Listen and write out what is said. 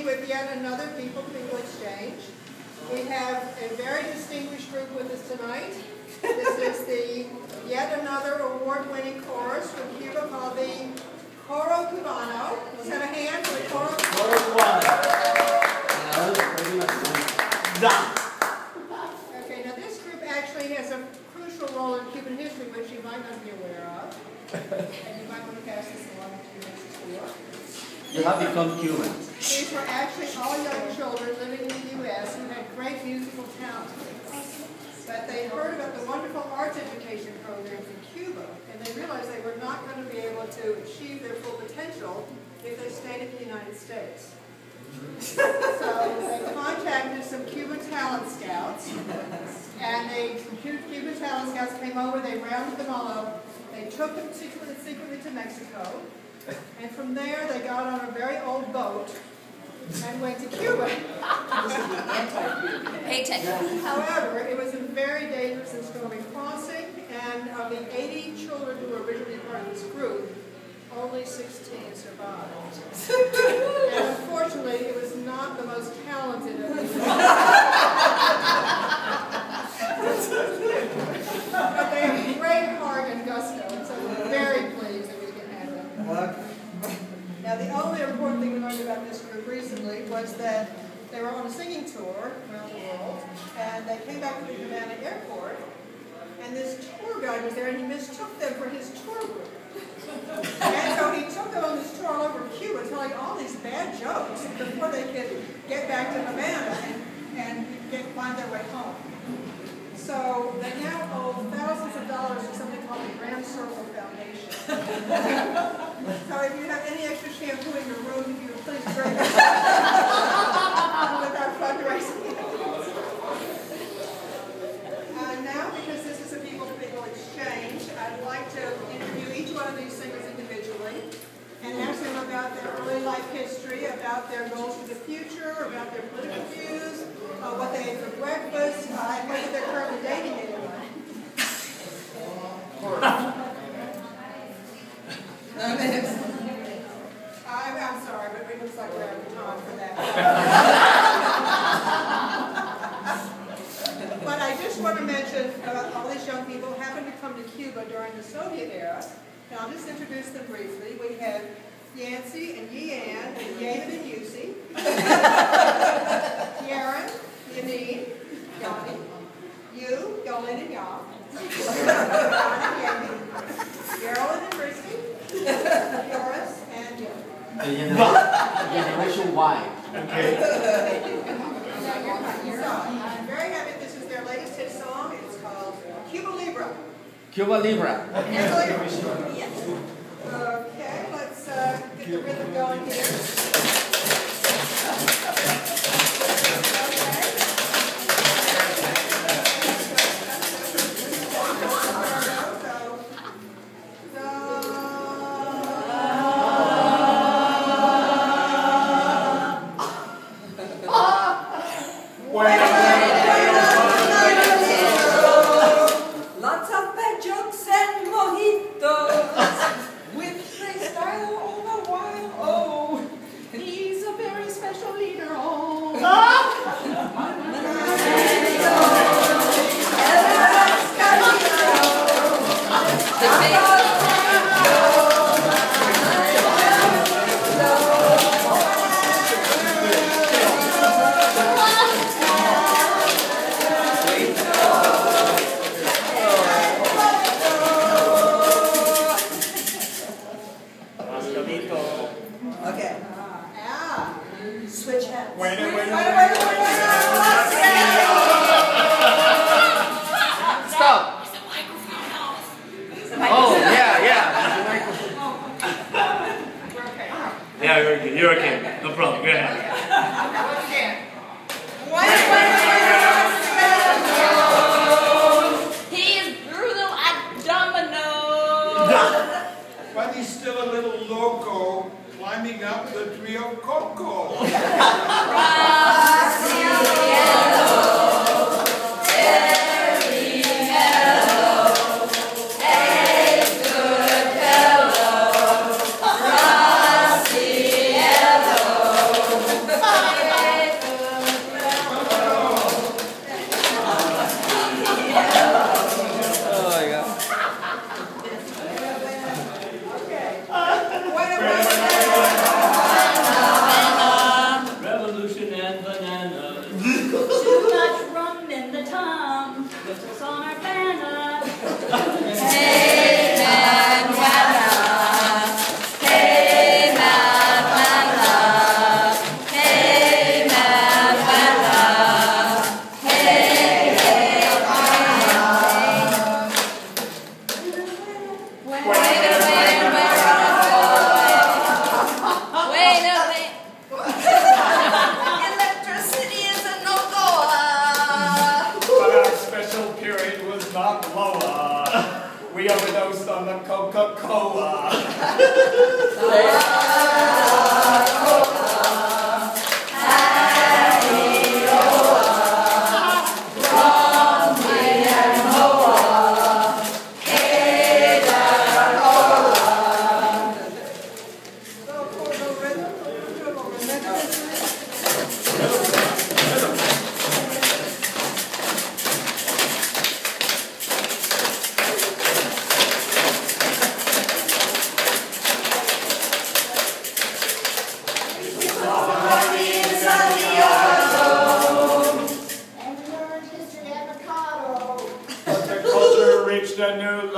with yet another people-to-people exchange. We have a very distinguished group with us tonight. This is the yet another award-winning chorus from Cuba called the Coro Cubano. Let's have a hand for the Coro Cubano. Okay, now this group actually has a crucial role in Cuban history which you might not be aware of. And you might want to pass this along to your next tour. You have become Cuban. These were actually all young children living in the U.S. who had great musical talent. But they heard about the wonderful arts education programs in Cuba, and they realized they were not going to be able to achieve their full potential if they stayed in the United States. So they contacted some Cuban talent scouts, and Cuban talent scouts came over, they rounded them all up, they took them secretly to Mexico, and from there they got on a very old boat and went to Cuba. Pay attention. However, it was a very dangerous and stormy crossing, and of the 80 children who were originally part of this group, only 16 survived. And unfortunately, it was not the most talented of these. But they have great heart and gusto, and so we're very pleased that we can have them. Now, the only important thing we learned about this group recently was that they were on a singing tour around the world, and they came back to the Havana airport, and this tour guide was there, and he mistook them for his tour group. And so he took them on this tour all over Cuba, telling all these bad jokes before they could get back to Havana and find their way home. So they now owe thousands of dollars to something called the Grand Circle Foundation. So if you have any extra shampoo in your room, if you would please bring it with our fundraising. Now, because this is a people-to-people exchange, I'd like to interview each one of these singers individually and ask them about their early life history, about their goals for the future, about their political views, what they ate for breakfast, and whether they're currently dating anyone. I'm sorry, but it looks like we're out of time for that. But I just want to mention all these young people happened to come to Cuba during the Soviet era. And I'll just introduce them briefly. We have Yancy and Yeanne and David and Yussi. Yaron, Yanine, Yanni, you, Yolene and Yah. John and Yami. Gerald and Christy. Doris and Jim. Generation Y. Okay. I'm very happy this is their latest hit song. It's called Cuba Libre. Cuba Libre. Yes. Okay, let's get the rhythm going here. Lots of bad jokes and mojitos with great style all the while. Oh, he's a very special leader. Oh. Okay. Switch hands. Wait. Stop. Oh, yeah. We're okay. Yeah, you're okay. No problem. Go ahead. Once again. He is brutal at domino. But he's still a little loco climbing up the tree of cocoa. Culture reached a new